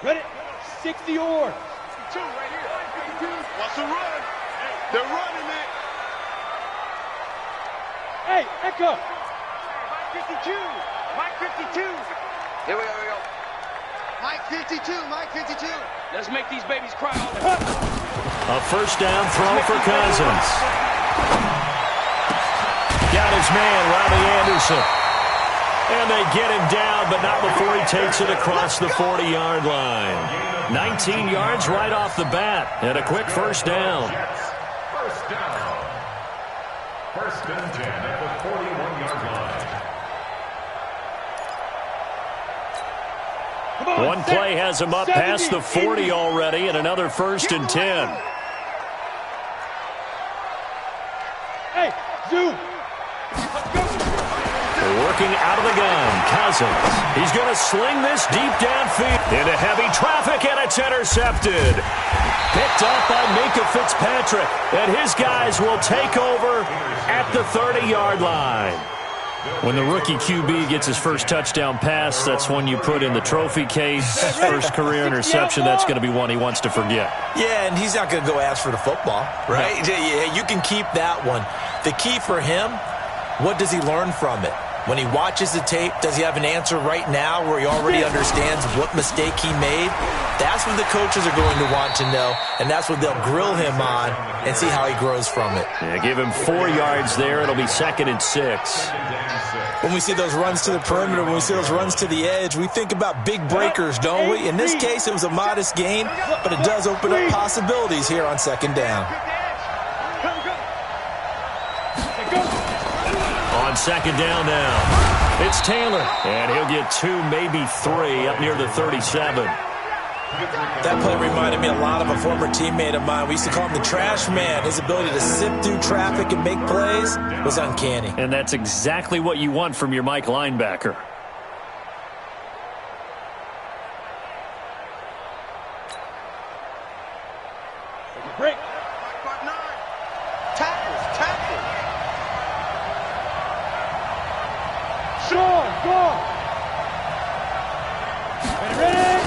Ready? 60 or. 2 right here. Wants to run. They're running it. Hey, Echo. Mike 52. Mike 52. Here we go. Mike 52. Mike 52. Let's make these babies cry all the time. A first down throw for Cousins. Got his man, Robbie Anderson. And they get him down, but not before he takes it across the 40-yard line. 19 yards right off the bat, and a quick first down. First down. First and 10 at the 41-yard line. One play has him up past the 40 already, and another first and 10. Hey, zoom. Working out of the gun, Cousins. He's going to sling this deep downfield into heavy traffic, and it's intercepted. Picked up by Minkah Fitzpatrick, and his guys will take over at the 30-yard line. When the rookie QB gets his first touchdown pass, that's one you put in the trophy case. First career interception, that's going to be one he wants to forget. Yeah, and he's not going to go ask for the football, right? Yeah, you can keep that one. The key for him, what does he learn from it? When he watches the tape, does he have an answer right now where he already understands what mistake he made? That's what the coaches are going to want to know, and that's what they'll grill him on and see how he grows from it. Yeah, give him 4 yards there. It'll be 2nd and 6. When we see those runs to the perimeter, when we see those runs to the edge, we think about big breakers, don't we? In this case, it was a modest gain, but it does open up possibilities here on 2nd down. On 2nd down now, it's Taylor, and he'll get 2, maybe 3 up near the 37. That play reminded me a lot of a former teammate of mine. We used to call him the trash man. His ability to sift through traffic and make plays was uncanny. And that's exactly what you want from your Mike linebacker. Break. Tackles. Sean, go. Ready?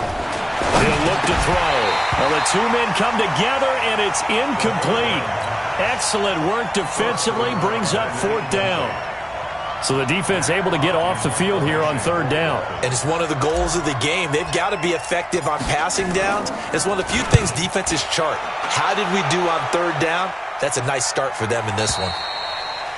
He'll look to throw. Well, the 2 men come together, and it's incomplete. Excellent work defensively, brings up 4th down. So the defense able to get off the field here on 3rd down. And it's one of the goals of the game. They've got to be effective on passing downs. It's one of the few things defenses chart. How did we do on 3rd down? That's a nice start for them in this one.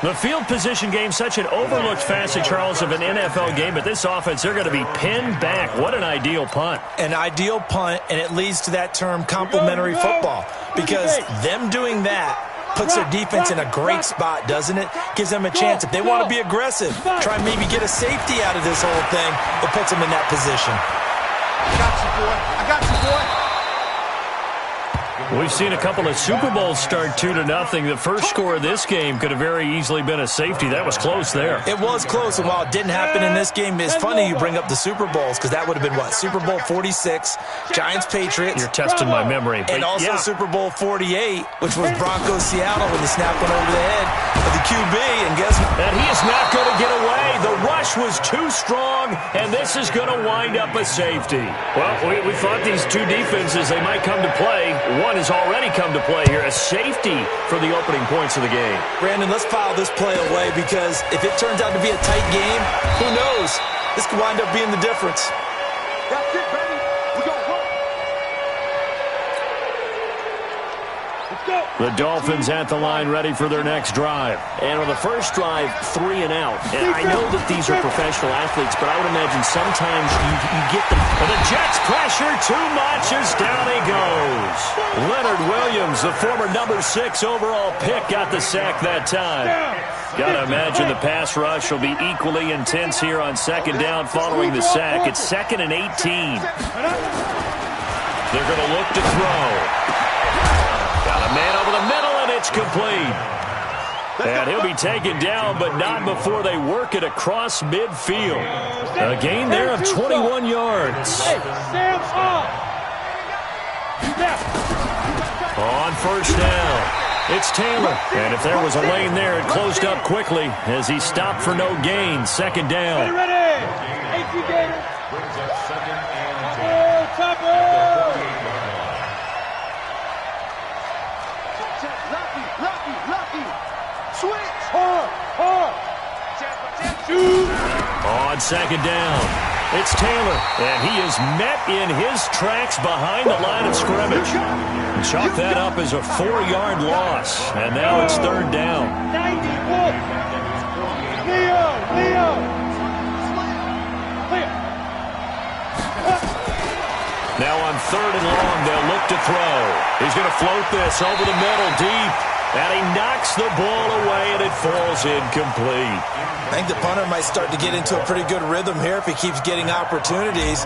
The field position game, such an overlooked facet, Charles, of an NFL game, but this offense, they're going to be pinned back. What an ideal punt. An ideal punt, and it leads to that term complementary football, because them doing that puts their defense in a great spot, doesn't it? Gives them a chance. If they want to be aggressive, try and maybe get a safety out of this whole thing, it puts them in that position. I got you, boy. We've seen a couple of Super Bowls start 2-0. The first score of this game could have very easily been a safety. That was close there. It was close, and while it didn't happen in this game, it's funny you bring up the Super Bowls, because that would have been, what, Super Bowl 46, Giants-Patriots. You're testing my memory. And also Super Bowl 48, which was Broncos-Seattle when they snapped one over the head of the QB, and guess what? And he is not going to get away. The rush was too strong, and this is going to wind up a safety. Well, we thought these two defenses, they might come to play. One has already come to play here, a safety for the opening points of the game. Brandon, let's file this play away, because if it turns out to be a tight game, who knows? This could wind up being the difference. That's it, baby. We gonna go. Let's go. The Dolphins at the line, ready for their next drive. And on the first drive, 3 and out. And I know that these are professional athletes, but I would imagine sometimes you get them. And the Jets pressure too much as down he goes. Leonard Williams, the former number 6 overall pick, got the sack that time. Got to imagine the pass rush will be equally intense here on 2nd down following the sack. It's 2nd and 18. They're going to look to throw. Got a man over the middle, and it's complete. And he'll be taken down, but not before they work it across midfield. A gain there of 21 yards. Hey, Sam off. On first down, it's Taylor. And if there was a lane there, it closed up quickly as he stopped for no gain. 2nd down. Ready. AC Gators. Brings up 2nd and 10. Topper. second down. It's Taylor, and he is met in his tracks behind the line of scrimmage. Chalk that up as a 4-yard loss, and now it's third down. 90, Leo. Now on third and long, they'll look to throw. He's going to float this over the middle deep, and he knocks the ball away, and it falls incomplete. I think the punter might start to get into a pretty good rhythm here if he keeps getting opportunities.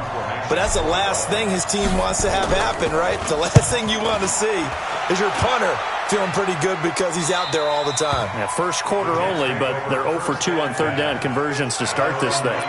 But that's the last thing his team wants to have happen, right? The last thing you want to see is your punter feeling pretty good because he's out there all the time. Yeah, first quarter only, but they're 0 for 2 on third down conversions to start this thing.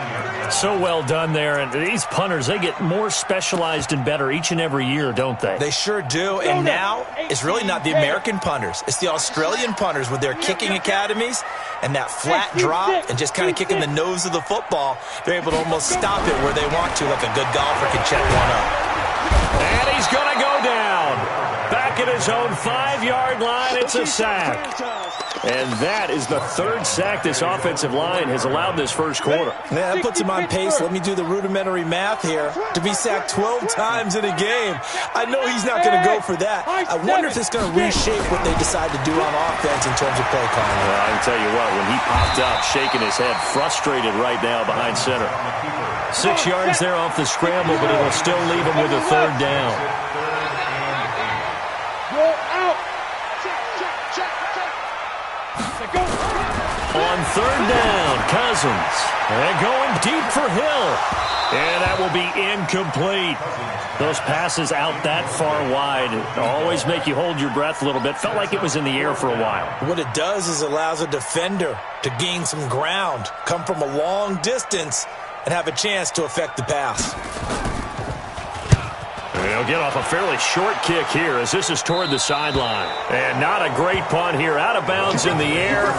So well done there. And these punters, they get more specialized and better each and every year, don't they? They sure do. And now it's really not the American punters. It's the Australian punters with their kicking academies and that flat drop and just kind of kicking the nose of the football. They're able to almost stop it where they want to, like a good golfer can check one up. And he's going to go down. Back at his own 5-yard line, it's a sack. And that is the third sack this offensive line has allowed this first quarter. Yeah, that puts him on pace. Let me do the rudimentary math here. To be sacked 12 times in a game. I know he's not going to go for that. I wonder if it's going to reshape what they decide to do on offense in terms of play calling. Well, I can tell you what, when he popped up, shaking his head, frustrated right now behind center. 6 yards there off the scramble, but it will still leave him with a third down. On third down, Cousins. And going deep for Hill. And that will be incomplete. Those passes out that far wide always make you hold your breath a little bit. Felt like it was in the air for a while. What it does is allows a defender to gain some ground, come from a long distance, and have a chance to affect the pass. They'll get off a fairly short kick here as this is toward the sideline. And not a great punt here. Out of bounds in the air.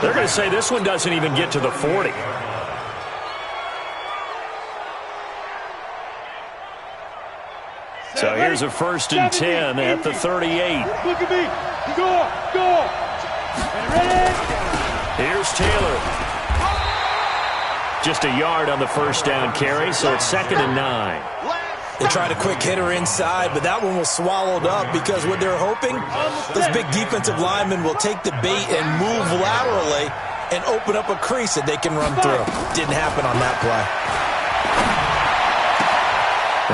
They're going to say this one doesn't even get to the 40. So here's a 1st and 10 at the 38. Look at me. Go. Ready? Here's Taylor. Just a yard on the first down carry, so it's 2nd and 9. They tried a quick hitter inside, but that one was swallowed up because what they're hoping, those big defensive linemen will take the bait and move laterally and open up a crease that they can run through. Didn't happen on that play.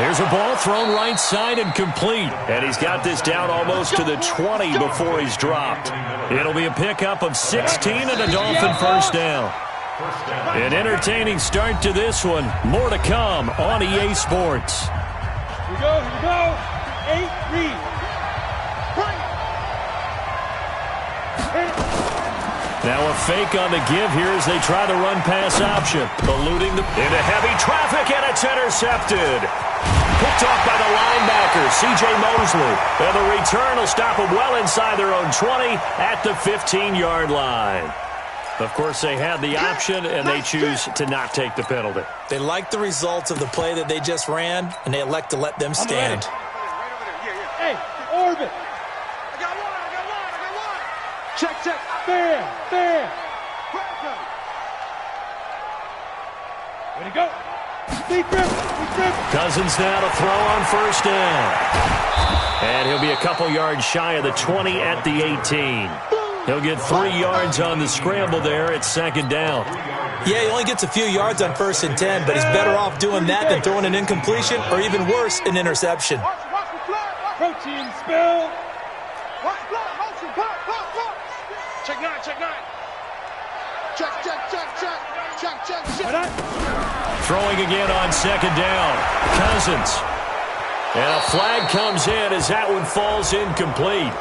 There's a ball thrown right side and complete. And he's got this down almost to the 20 before he's dropped. It'll be a pickup of 16 and a Dolphin first down. An entertaining start to this one. More to come on EA Sports. Here we go. 8, read. Now a fake on the give here as they try the run-pass option. Eluding into heavy traffic, and it's intercepted. Picked off by the linebacker, C.J. Mosley. And the return will stop them well inside their own 20 at the 15-yard line. Of course, they had the option, and they choose to not take the penalty. They like the results of the play that they just ran, and they elect to let them stand. Hey, orbit. I got one. Check. Bam. Way to go. Deep grip. Cousins now to throw on first down. And he'll be a couple yards shy of the 20 at the 18. He'll get 3 yards on the scramble there at 2nd down. Yeah, he only gets a few yards on 1st and 10, but he's better off doing that than throwing an incompletion or even worse, an interception. Protein spill. Check 9. Check. Throwing again on 2nd down. Cousins. And a flag comes in as that one falls incomplete.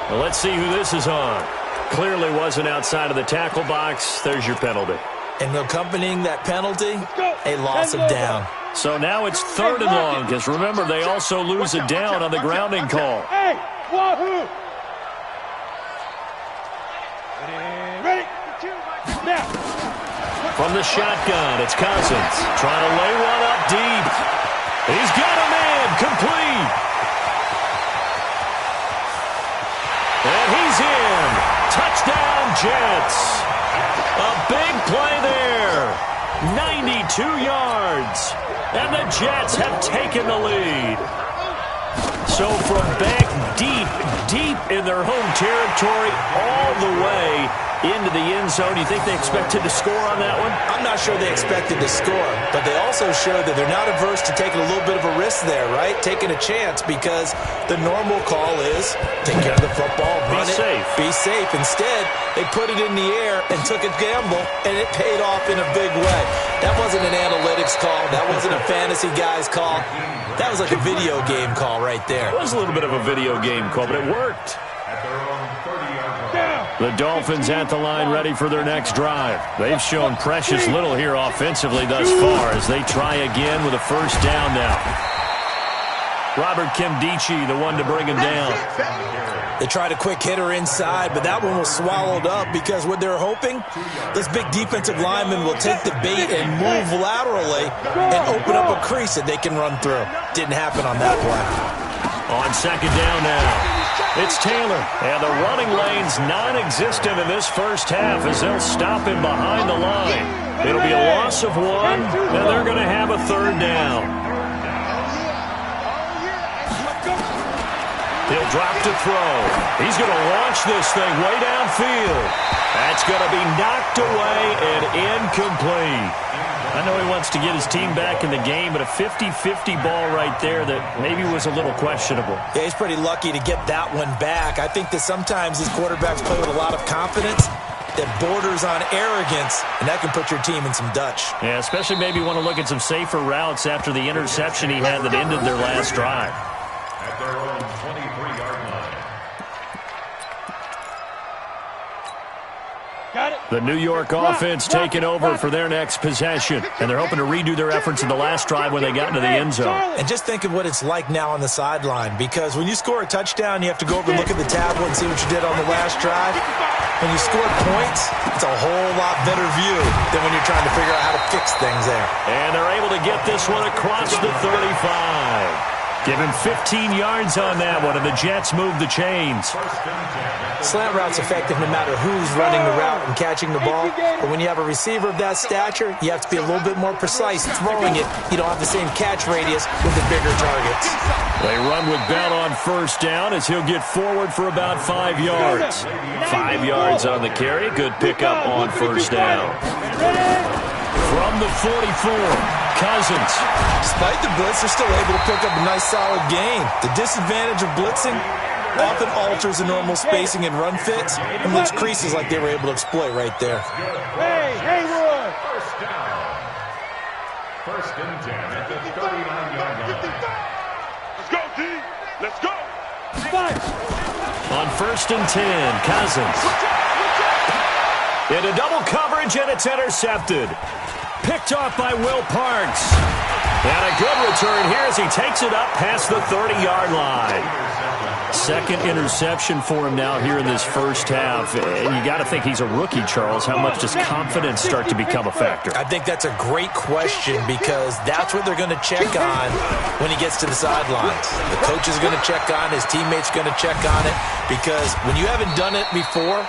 Well, let's see who this is on. Clearly wasn't outside of the tackle box. There's your penalty. And accompanying that penalty, a loss of down. So now it's 3rd and long, because remember, they also lose a down on the grounding call. Hey, wahoo! Ready? Now. From the shotgun, it's Cousins. Trying to lay one up deep. He's got a man, complete. And he's in. Touchdown, Jets. A big play there. 92 yards. And the Jets have taken the lead. So from back deep in their home territory all the way into the end zone, you think they expected to score on that one? I'm not sure they expected to score, but they also showed that they're not averse to taking a little bit of a risk there, right? Taking a chance, because the normal call is take care of the football, run it, be safe. Instead, they put it in the air and took a gamble, and it paid off in a big way. That wasn't an analytics call. That wasn't a fantasy guy's call. That was like a video game call right there. It was a little bit of a video game call, but it worked. The Dolphins at the line, ready for their next drive. They've shown precious little here offensively thus far as they try again with a first down now. Robert Nkemdiche, the one to bring him down. They tried a quick hitter inside, but that one was swallowed up because what they're hoping, this big defensive lineman will take the bait and move laterally and open up a crease that they can run through. Didn't happen on that play. On second down now. It's Taylor, and the running lane's non-existent in this first half as they'll stop him behind the line. It'll be a loss of one, and they're going to have a third down. He'll drop to throw. He's going to launch this thing way downfield. That's going to be knocked away and incomplete. I know he wants to get his team back in the game, but a 50-50 ball right there that maybe was a little questionable. Yeah, he's pretty lucky to get that one back. I think that sometimes these quarterbacks play with a lot of confidence that borders on arrogance, and that can put your team in some Dutch. Yeah, especially maybe want to look at some safer routes after the interception he had that ended their last drive. At their own 23-yard line. The New York offense taking over for their next possession, and they're hoping to redo their efforts in the last drive when they got into the end zone. And just think of what it's like now on the sideline, because when you score a touchdown, you have to go over and look at the tablet and see what you did on the last drive. When you score points, it's a whole lot better view than when you're trying to figure out how to fix things there. And they're able to get this one across the 35. Give him 15 yards on that one, and the Jets move the chains. Slant route's effective no matter who's running the route and catching the ball. But when you have a receiver of that stature, you have to be a little bit more precise throwing it. You don't have the same catch radius with the bigger targets. They run with Bell on first down as he'll get forward for about 5 yards. 5 yards on the carry. Good pickup on first down. From the 44, Cousins. Despite the blitz, they're still able to pick up a nice solid gain. The disadvantage of blitzing often alters the normal spacing and run fits and leaves creases like they were able to exploit right there. Hey, Haywood! First down. First and 10 at the 39-yard line. Let's go, D. Let's go. On first and 10, Cousins. Into double coverage, and it's intercepted. Picked off by Will Parks. And a good return here as he takes it up past the 30-yard line. Second interception for him now here in this first half. And you got to think he's a rookie, Charles. How much does confidence start to become a factor? I think that's a great question because that's what they're going to check on when he gets to the sidelines. The coach is going to check on, his teammates going to check on it, because when you haven't done it before,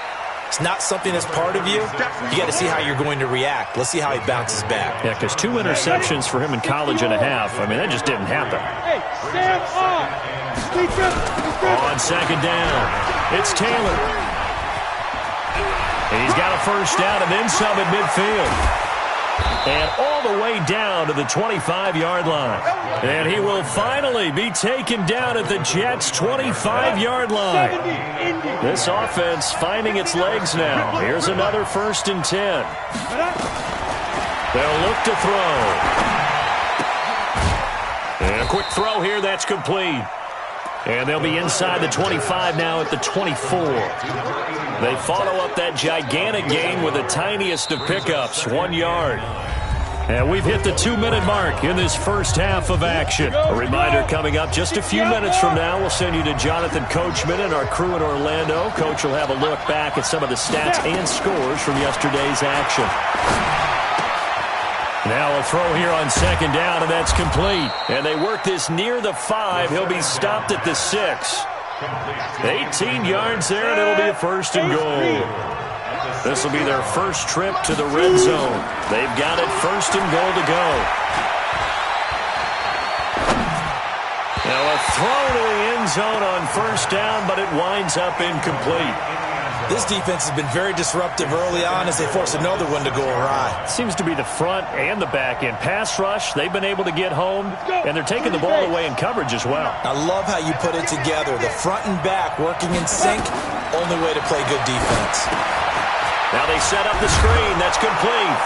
it's not something that's part of you. You got to see how you're going to react. Let's see how he bounces back. Yeah, because 2 interceptions for him in college and a half. I mean, that just didn't happen. Hey, stand off! On second down, it's Taylor. He's got a first down and then some at midfield. And all the way down to the 25-yard line. And he will finally be taken down at the Jets' 25-yard line. This offense finding its legs now. Here's another first and 10. They'll look to throw. And a quick throw here, that's complete. And they'll be inside the 25 now at the 24. They follow up that gigantic gain with the tiniest of pickups, 1 yard. And we've hit the 2-minute mark in this first half of action. A reminder coming up just a few minutes from now, we'll send you to Jonathan Coachman and our crew in Orlando. Coach will have a look back at some of the stats and scores from yesterday's action. Now a throw here on second down, and that's complete. And they work this near the 5. He'll be stopped at the 6. 18 yards there, and it'll be a first and goal. This will be their first trip to the red zone. They've got it first and goal to go. Now a throw to the end zone on first down, but it winds up incomplete. This defense has been very disruptive early on as they force another one to go awry. Seems to be the front and the back end. Pass rush, they've been able to get home, and they're taking the ball away in coverage as well. I love how you put it together. The front and back working in sync, only way to play good defense. Now they set up the screen. That's complete.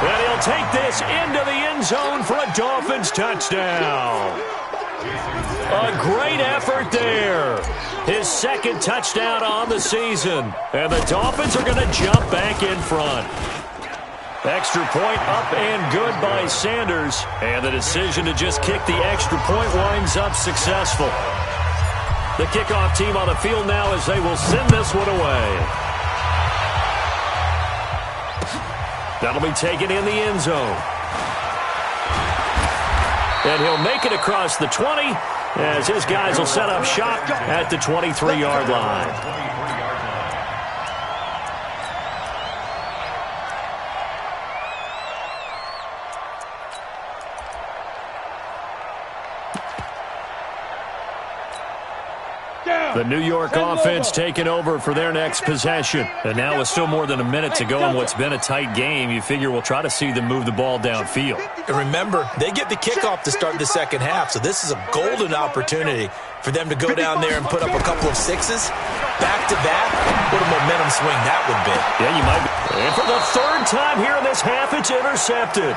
And he'll take this into the end zone for a Dolphins touchdown. A great effort there. His second touchdown on the season. And the Dolphins are going to jump back in front. Extra point up and good by Sanders. And the decision to just kick the extra point winds up successful. The kickoff team on the field now as they will send this one away. That'll be taken in the end zone. And he'll make it across the 20 as his guys will set up shop at the 23-yard line. The New York offense taking over for their next possession. And now with still more than a minute to go in what's been a tight game, you figure we'll try to see them move the ball downfield. And remember, they get the kickoff to start the second half, so this is a golden opportunity for them to go down there and put up a couple of sixes back-to-back. What a momentum swing that would be. Yeah, you might be. And for the third time here in this half, it's intercepted.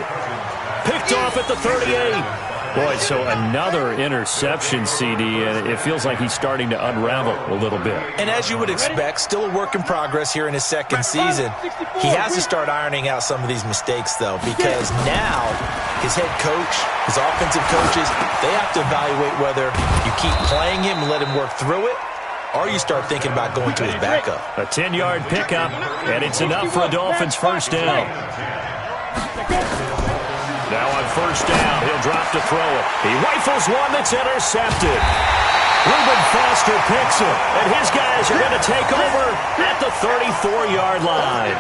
Picked off at the 38. Boy, so another interception, CD, and it feels like he's starting to unravel a little bit. And as you would expect, still a work in progress here in his second season. He has to start ironing out some of these mistakes, though, because now his head coach, his offensive coaches, they have to evaluate whether you keep playing him and let him work through it, or you start thinking about going to his backup. A 10-yard pickup, and it's enough for a Dolphins first down. Now on first down, he'll drop to throw it. He rifles one that's intercepted. Reuben Foster picks it, and his guys are going to take over at the 34-yard line.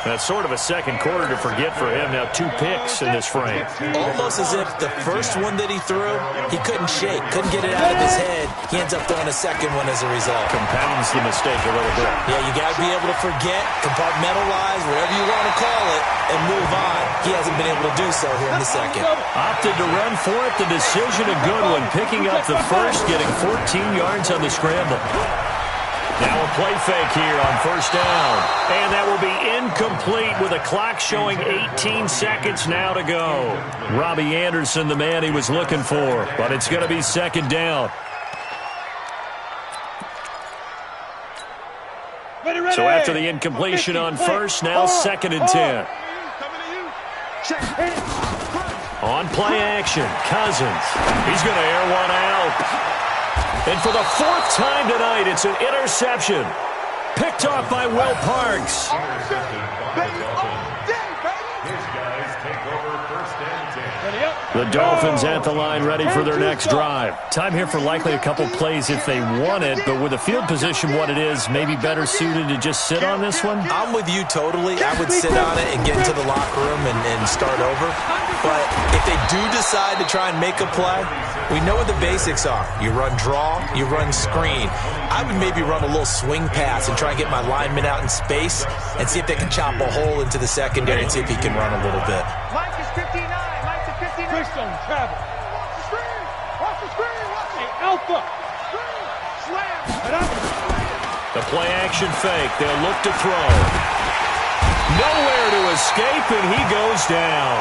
That's sort of a second quarter to forget for him. Now 2 picks in this frame. Almost as if the first one that he threw, he couldn't shake, couldn't get it out of his head. He ends up throwing a second one as a result. Compounds the mistake a little bit. Yeah, you got to be able to forget, compartmentalize, whatever you want to call it, and move on. He hasn't been able to do so here in the second. Opted to run for it. The decision a good one. Picking up the first, getting 14 yards on the scramble. Now a play fake here on first down. And that will be incomplete with a clock showing 18 seconds now to go. Robbie Anderson, the man he was looking for. But it's going to be second down. So after the incompletion on first, now second and 10. On play action, Cousins. He's going to air one out. And for the 4th time tonight, it's an interception. Picked off by Will Parks. The Dolphins at the line ready for their next drive. Time here for likely a couple plays if they want it, but with the field position what it is, maybe better suited to just sit on this one? I'm with you totally. I would sit on it and get into the locker room and start over. But if they do decide to try and make a play, we know what the basics are. You run draw, you run screen. I would maybe run a little swing pass and try and get my lineman out in space and see if they can chop a hole into the secondary and see if he can run a little bit. Mike is 59. Mike's at 59. Christian, travel. Watch the screen. Watch the screen. Watch it. Hey, Alpha. Slam. The play action fake. They'll look to throw. Nowhere to escape, and he goes down.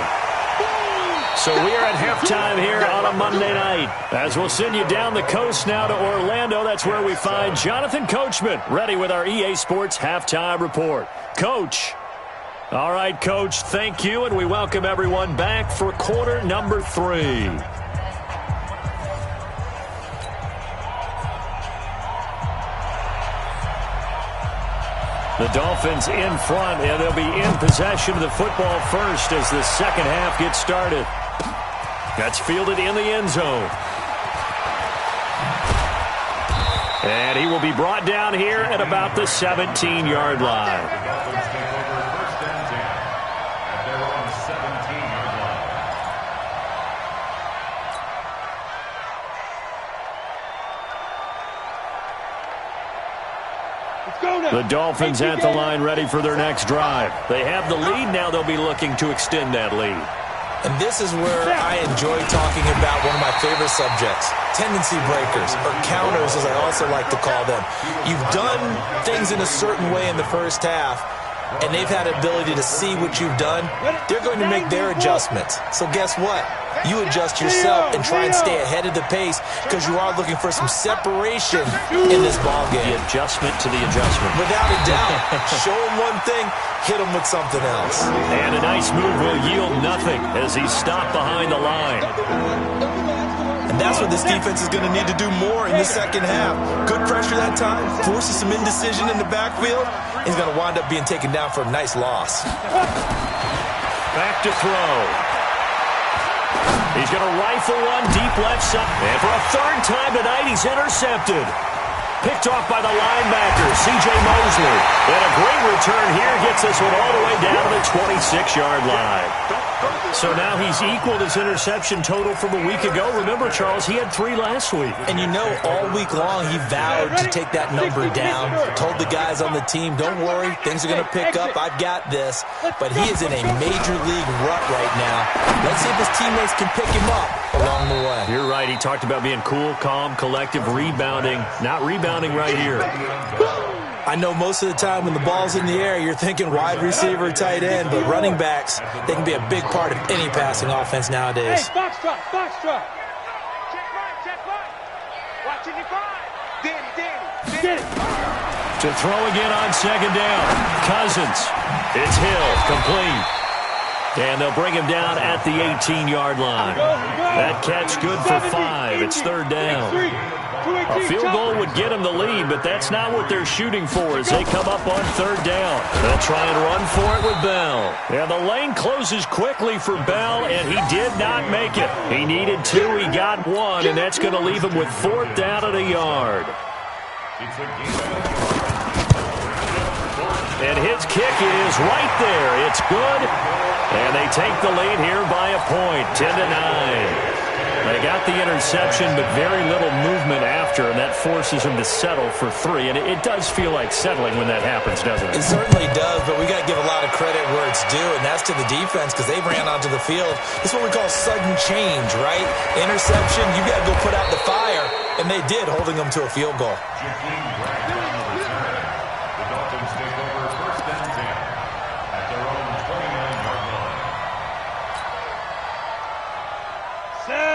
So we are at halftime here on a Monday night. As we'll send you down the coast now to Orlando, that's where we find Jonathan Coachman, ready with our EA Sports Halftime Report. Coach. All right, Coach, thank you, and we welcome everyone back for quarter number 3. The Dolphins in front, and they'll be in possession of the football first as the second half gets started. That's fielded in the end zone. And he will be brought down here at about the 17-yard line. The Dolphins take over first and 10 at their own 17-yard line. Let's go now. The Dolphins at the line ready for their next drive. They have the lead. Now they'll be looking to extend that lead. And this is where I enjoy talking about one of my favorite subjects, tendency breakers, or counters as I also like to call them. You've done things in a certain way in the first half, and they've had ability to see what you've done. They're going to make their adjustments. So guess what? You adjust yourself and try and stay ahead of the pace because you are looking for some separation in this ballgame. The adjustment to the adjustment. Without a doubt. Show him one thing, hit him with something else. And a nice move will yield nothing as he's stopped behind the line. And that's what this defense is going to need to do more in the second half. Good pressure that time, forces some indecision in the backfield. He's going to wind up being taken down for a nice loss. Back to throw. He's going to rifle one deep left side. And for a third time tonight, he's intercepted. Picked off by the linebacker, C.J. Mosley. And a great return here gets this one all the way down to the 26-yard line. So now he's equaled his interception total from a week ago. Remember, Charles, he had 3 last week. And you know, all week long he vowed to take that number down. Told the guys on the team, don't worry, things are going to pick up. I've got this. But he is in a major league rut right now. Let's see if his teammates can pick him up along the way. You're right. He talked about being cool, calm, collective, rebounding. Not rebounding right here. I know most of the time when the ball's in the air, you're thinking wide receiver, tight end, but running backs, they can be a big part of any passing offense nowadays. Hey, box drop, box drop. Check right. Watching your five. Danny. Get it. To throw again on second down. Cousins. It's Hill. Complete. And they'll bring him down at the 18-yard line. That catch good for 5. It's third down. A field goal would get him the lead, but that's not what they're shooting for as they come up on third down. They'll try and run for it with Bell. And the lane closes quickly for Bell, and he did not make it. He needed 2, he got 1, and that's going to leave him with fourth down at a yard. And his kick is right there. It's good. And they take the lead here by a point, 10-9. They got the interception, but very little movement after, and that forces him to settle for 3. And it does feel like settling when that happens, doesn't it? It certainly does, but we got to give a lot of credit where it's due, and that's to the defense because they ran onto the field. It's what we call sudden change, right? Interception, you got to go put out the fire, and they did, holding them to a field goal. The Dolphins take over first and 10 at their own 29-yard line.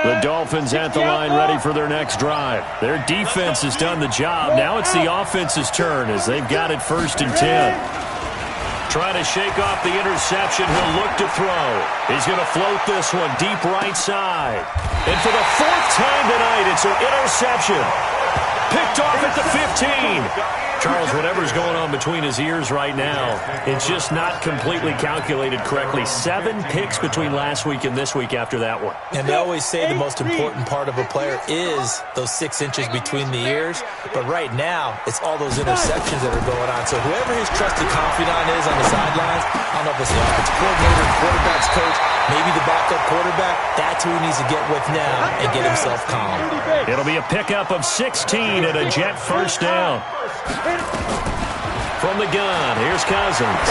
The Dolphins at the line ready for their next drive. Their defense has done the job. Now it's the offense's turn as they've got it first and 10. Trying to shake off the interception. He'll look to throw. He's going to float this one deep right side. And for the 4th time tonight, it's an interception. Picked off at the 15. Charles, whatever's going on between his ears right now, it's just not completely calculated correctly. 7 picks between last week and this week after that one. And they always say the most important part of a player is those 6 inches between the ears. But right now, it's all those interceptions that are going on. So whoever his trusted confidant is on the sidelines, I don't know if it's the offensive coordinator, quarterback's coach, maybe the backup quarterback, that's who he needs to get with now and get himself calm. It'll be a pickup of 16 and a Jet first down. From the gun, here's Cousins.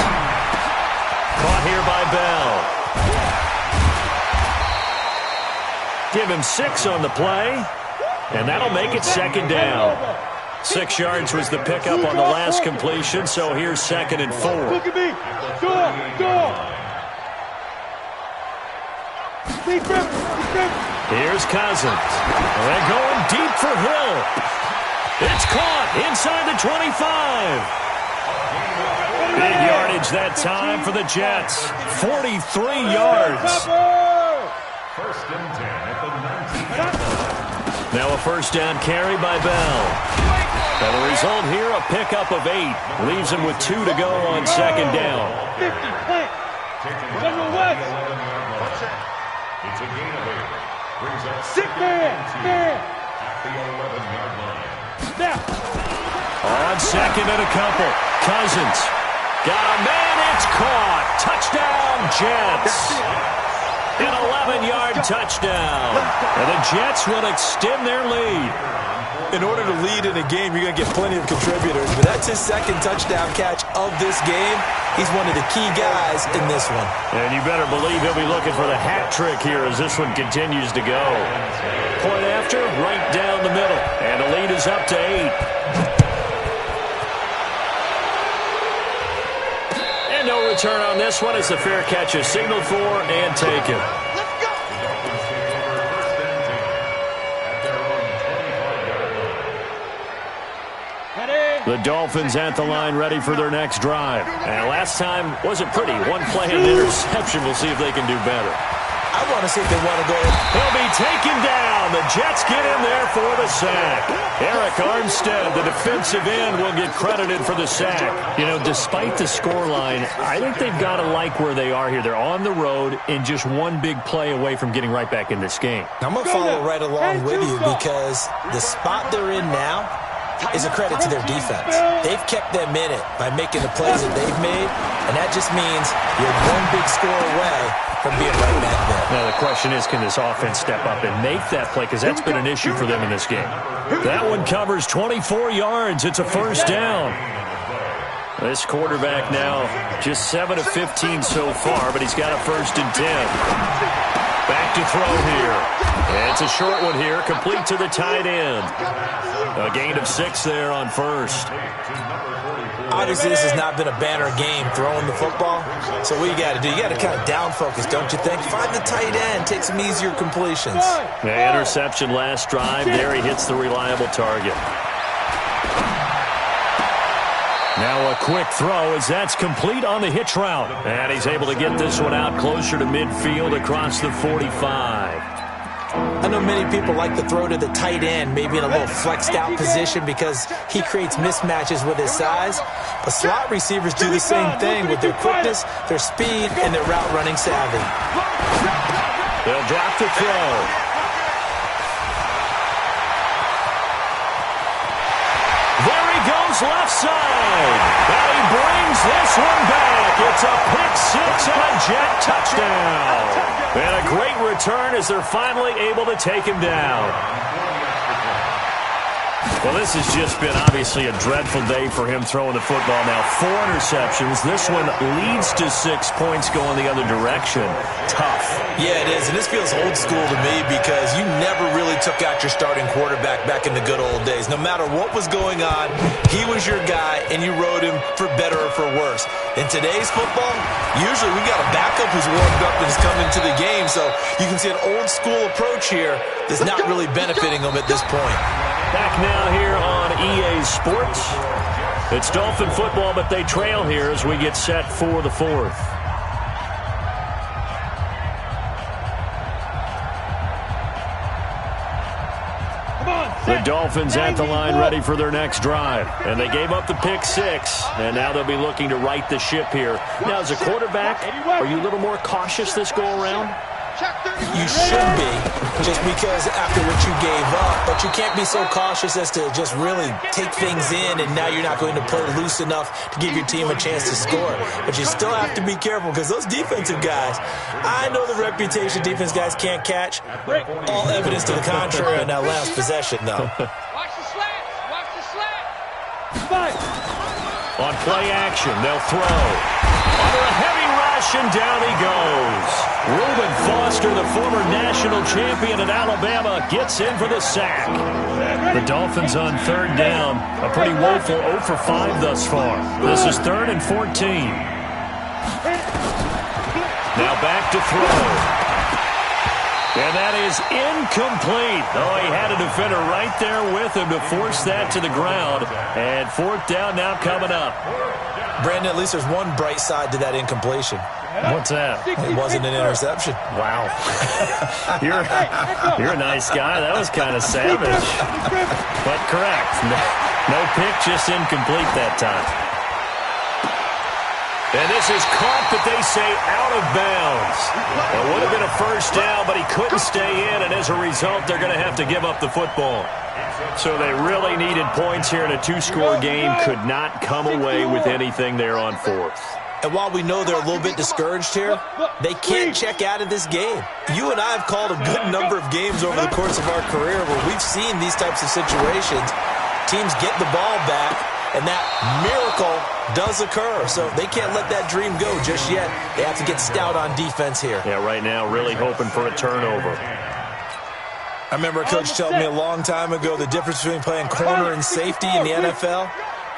Caught here by Bell. Give him 6 on the play, and that'll make it second down. 6 yards was the pickup on the last completion, so here's second and 4. Look at me. Go. Here's Cousins. They're going deep for Hill. It's caught inside the 25. Big yardage that time for the Jets. 43 yards. First and 10 at the 19. Now a first down carry by Bell. And the result here, a pickup of 8. Leaves him with 2 to go on second down. 50, plant. General West. It's a gain of 8. Brings up 6 man. at the 11-yard line. On second and a couple. Cousins. Got a man. It's caught. Touchdown, Jets. An 11-yard touchdown. And the Jets will extend their lead. In order to lead in a game, you're going to get plenty of contributors. But that's his second touchdown catch of this game. He's one of the key guys in this one. And you better believe he'll be looking for the hat trick here as this one continues to go. Point after, right down the middle. And the lead is up to 8. And no return on this one. It's a fair catch is signaled for and taken. The Dolphins at the line ready for their next drive. And last time wasn't pretty. One play and interception. We'll see if they can do better. I want to see if they want to go. He'll be taken down. The Jets get in there for the sack. Eric Armstead, the defensive end, will get credited for the sack. You know, despite the scoreline, I think they've got to like where they are here. They're on the road and just one big play away from getting right back in this game. I'm going to follow right along with you because the spot they're in now is a credit to their defense. They've kept them in it by making the plays that they've made, and that just means you're one big score away from being right back there. Now the question is, can this offense step up and make that play? Because that's been an issue for them in this game. That one covers 24 yards. It's a first down. This quarterback now just 7 of 15 so far, but he's got a 1st and 10. Back to throw here. It's a short one here, complete to the tight end. A gain of 6 there on first. Obviously, this has not been a banner game throwing the football. So what you got to do, you got to kind of down focus, don't you think? Find the tight end, take some easier completions. The interception last drive. There he hits the reliable target. Now a quick throw as that's complete on the hitch route. And he's able to get this one out closer to midfield across the 45. I know many people like to throw to the tight end, maybe in a little flexed out position because he creates mismatches with his size. But slot receivers do the same thing with their quickness, their speed, and their route running savvy. They'll drop the throw. There he goes left side. And he brings this one back. It's a pick 6 and a Jet touchdown. And a great return as they're finally able to take him down. Well, this has just been obviously a dreadful day for him throwing the football. Now 4 interceptions. This one leads to 6 points going the other direction. Tough. Yeah, it is. And this feels old school to me because you never really took out your starting quarterback back in the good old days. No matter what was going on, he was your guy, and you rode him for better or for worse. In today's football, usually we got a backup who's warmed up and is coming to the game. So you can see an old school approach here that's not really benefiting them at this point. Back now here on EA Sports. It's Dolphin football, but they trail here as we get set for the 4th. The Dolphins at the line ready for their next drive. And they gave up the pick 6, and now they'll be looking to right the ship here. Now, as a quarterback, are you a little more cautious this go-around? You should be, just because after what you gave up, but you can't be so cautious as to just really take things in, and now you're not going to play loose enough to give your team a chance to score. But you still have to be careful because those defensive guys, I know the reputation defense guys can't catch. All evidence to the contrary on that last possession, though. Watch the slats. Watch the slats. On play action, they'll throw. Under a heavy rush, and down he goes. Reuben Foster, the former national champion at Alabama, gets in for the sack. The Dolphins on 3rd down. A pretty woeful 0 for 5 thus far. This is 3rd and 14. Now back to throw. And that is incomplete. Oh, he had a defender right there with him to force that to the ground. And 4th down now coming up. Brandon, at least there's one bright side to that incompletion. What's that? It wasn't an interception. Wow. You're a nice guy. That was kind of savage. But correct. No pick, just incomplete that time. And this is caught, but they say out of bounds. It would have been a first down, but he couldn't stay in, and as a result, they're going to have to give up the football. So they really needed points here in a two-score game. Could not come away with anything there on fourth. And while we know they're a little bit discouraged here, they can't check out of this game. You and I have called a good number of games over the course of our career where we've seen these types of situations. Teams get the ball back, and that miracle does occur. So they can't let that dream go just yet. They have to get stout on defense here. Yeah, right now really hoping for a turnover. I remember a coach telling me a long time ago the difference between playing corner and safety in the NFL.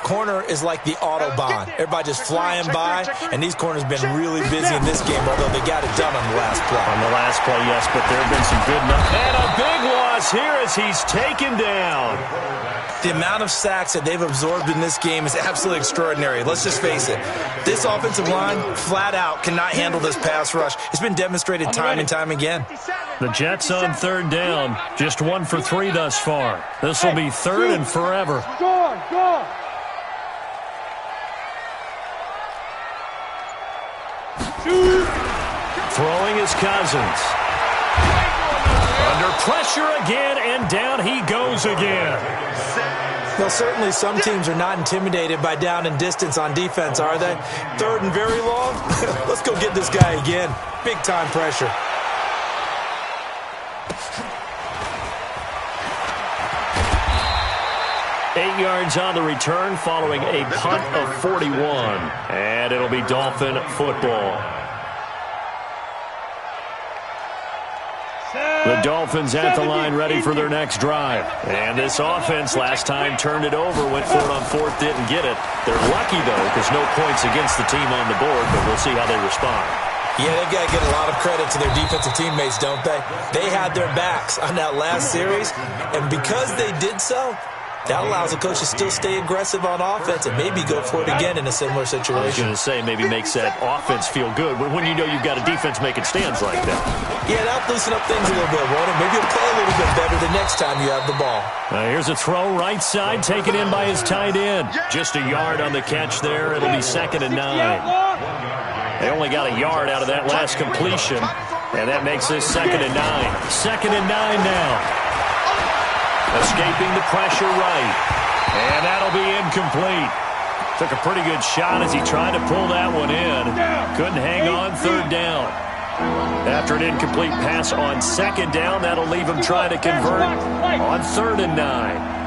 Corner is like the Autobahn. Everybody just flying by, and these corners been really busy in this game, although they got it done on the last play. On the last play, yes, but there have been some good enough. And a big loss here as he's taken down. The amount of sacks that they've absorbed in this game is absolutely extraordinary. Let's just face it. This offensive line, flat out, cannot handle this pass rush. It's been demonstrated time and time again. The Jets on third down, just 1 for 3 thus far. This will be third and forever. Go. Throwing is Cousins. Under pressure again, and down he goes again. Well, certainly some teams are not intimidated by down and distance on defense, are they? Third and very long? Let's go get this guy again. Big-time pressure. Eight yards on the return following a punt of 41. And it'll be Dolphin football. The Dolphins at the line ready for their next drive. And this offense last time turned it over, went for it on fourth, didn't get it. They're lucky, though, because no points against the team on the board, but we'll see how they respond. Yeah, they've got to get a lot of credit to their defensive teammates, don't they? They had their backs on that last series, and because they did so, that allows the coach to still stay aggressive on offense and maybe go for it again in a similar situation. I was going to say, maybe makes that offense feel good when you know you've got a defense making stands like that. Yeah, that'll loosen up things a little bit, won't it? Maybe you'll play a little bit better the next time you have the ball. Here's a throw right side, taken in by his tight end. Just a yard on the catch there. It'll be 2nd and 9. They only got a yard out of that last completion, and that makes this 2nd and 9. 2nd and 9 now. Escaping the pressure right. And that'll be incomplete. Took a pretty good shot as he tried to pull that one in. Couldn't hang on third down. After an incomplete pass on 2nd down, that'll leave him trying to convert on 3rd and 9.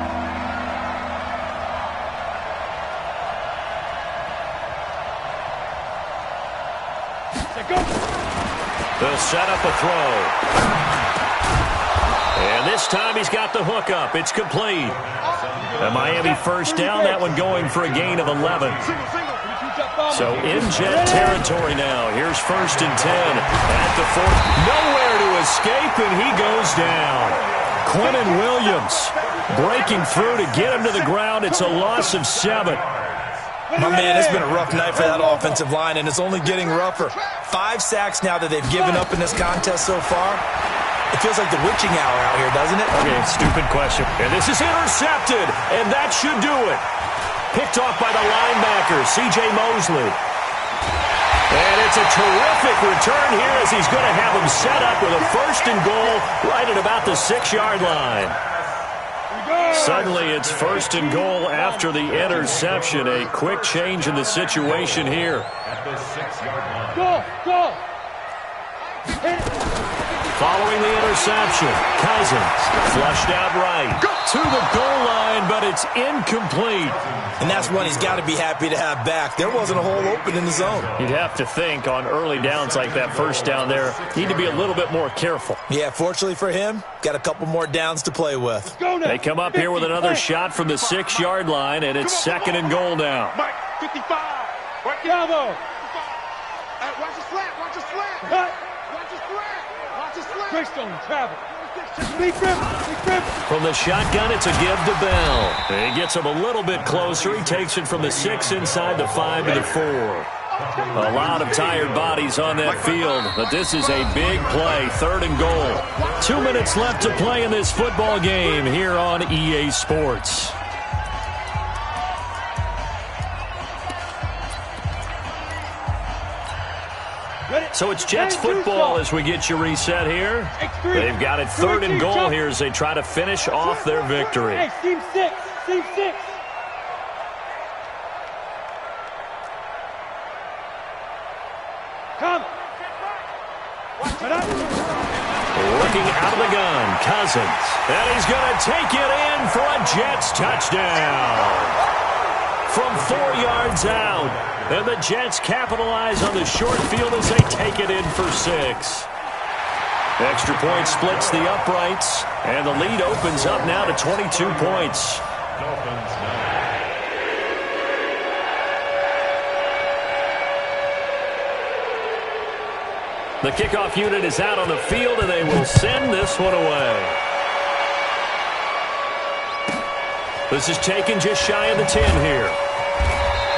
They'll set up a throw. And this time he's got the hook up. It's complete. A Miami first down, that one going for a gain of 11. So in Jet territory now. Here's 1st and 10 at the 4th. Nowhere to escape, and he goes down. Quinnen Williams breaking through to get him to the ground. It's a loss of 7. My man, it's been a rough night for that offensive line, and it's only getting rougher. 5 sacks now that they've given up in this contest so far. It feels like the witching hour out here, doesn't it? Okay, stupid question. And this is intercepted, and that should do it. Picked off by the linebacker, C.J. Mosley. And it's a terrific return here as he's going to have him set up with a 1st and goal right at about the 6-yard line. Suddenly it's 1st and goal after the interception. A quick change in the situation here. At the 6-yard line. Go. Following the interception, Cousins flushed out right to the goal line, but it's incomplete. And that's one he's got to be happy to have back. There wasn't a hole open in the zone. You'd have to think on early downs like that first down there, need to be a little bit more careful. Yeah, fortunately for him, got a couple more downs to play with. They come up here with another shot from the 6-yard line, and it's 2nd and goal now. Mike, 55. Bravo. Watch the slant. Watch the slant. Cut. Watch the slant. Watch the slant. Christian, travel. Big grip. From the shotgun, it's a give to Bell. He gets him a little bit closer. He takes it from the 6 inside the 5 to the 4. A lot of tired bodies on that field, but this is a big play, 3rd and goal. 2 minutes left to play in this football game here on EA Sports. So it's Jets football as we get you reset here. They've got it 3rd and goal here as they try to finish off their victory. Hey, team 6. Team 6. Come. Looking out of the gun, Cousins. And he's going to take it in for a Jets touchdown. From 4 yards out. And the Jets capitalize on the short field as they take it in for 6. Extra point splits the uprights. And the lead opens up now to 22 points. Dolphins 9. The kickoff unit is out on the field, and they will send this one away. This is taken just shy of the 10 here.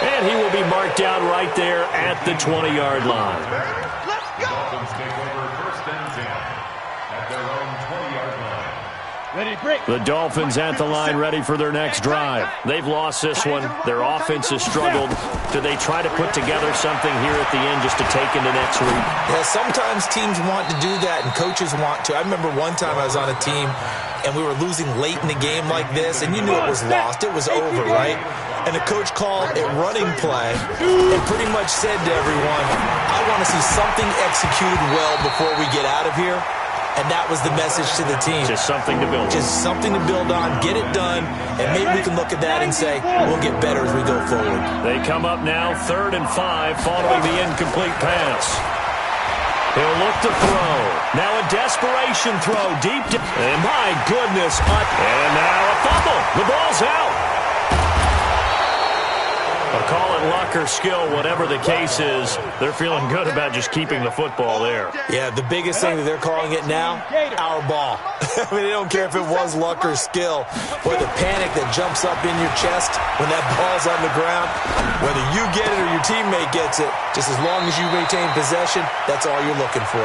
And he will be marked down right there at the 20-yard line. Let's go. Dolphins take over 1st and 10 at their own 20-yard line. Ready, break. The Dolphins at the line ready for their next drive. They've lost this one. Their offense has struggled. Do they try to put together something here at the end just to take into next week? Yeah, sometimes teams want to do that and coaches want to. I remember one time I was on a team and we were losing late in the game like this, and you knew it was lost. It was over, right? And the coach called a running play and pretty much said to everyone, I want to see something executed well before we get out of here. And that was the message to the team. Just something to build on. Just something to build on, get it done, and maybe we can look at that and say, we'll get better as we go forward. They come up now 3rd and 5 following the incomplete pass. He'll look to throw. Now a desperation throw deep. And my goodness. And now a fumble. The ball's out. I'll call it luck or skill, whatever the case is. They're feeling good about just keeping the football there. Yeah, the biggest thing that they're calling it now, our ball. I mean, they don't care if it was luck or skill. Or the panic that jumps up in your chest when that ball's on the ground. Whether you get it or your teammate gets it, just as long as you maintain possession, that's all you're looking for.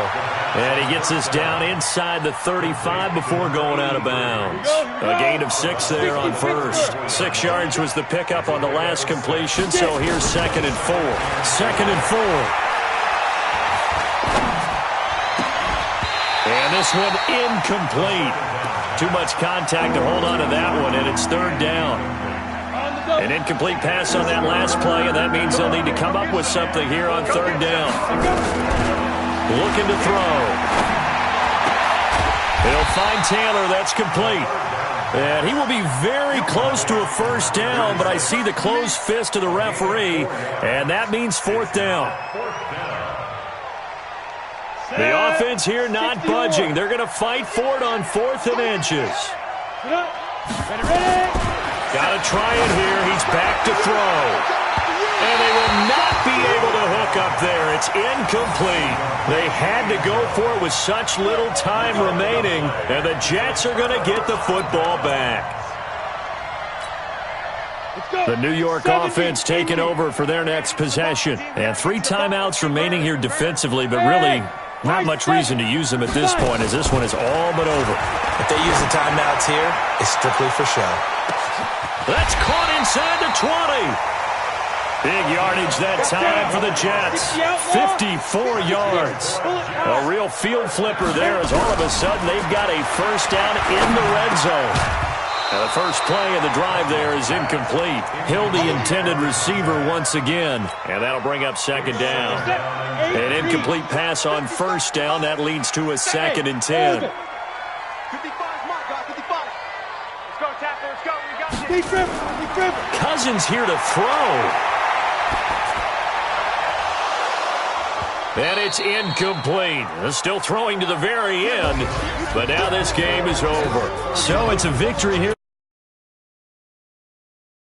And he gets us down inside the 35 before going out of bounds. A gain of 6 there on first. 6 yards was the pickup on the last completion, so here's 2nd and 4. 2nd and 4. And this one incomplete. Too much contact to hold on to that one, and it's 3rd down. An incomplete pass on that last play, and that means they'll need to come up with something here on 3rd down. Looking to throw. He'll find Taylor. That's complete. And he will be very close to a 1st down, but I see the closed fist of the referee, and that means 4th down. The offense here not budging. They're going to fight for it on 4th and inches. Ready. Got to try it here. He's back to throw. And they will not be able to hook up there. It's incomplete. They had to go for it with such little time remaining, and the Jets are going to get the football back. The New York offense taking over for their next possession. And 3 timeouts remaining here defensively, but really not much reason to use them at this point, as this one is all but over. If they use the timeouts here, it's strictly for show. That's caught inside the 20. Big yardage that time for the Jets. 54 yards. A real field flipper there, as all of a sudden they've got a 1st down in the red zone. Now the first play of the drive there is incomplete. Hill, the intended receiver once again. And that'll bring up 2nd down. An incomplete pass on 1st down. That leads to a 2nd and 10. 55, Mark, 55. Let's go, Tapper. Let's go. We got this. Keep dribbling. Cousins here to throw. And it's incomplete. Still throwing to the very end. But now this game is over. So it's a victory here.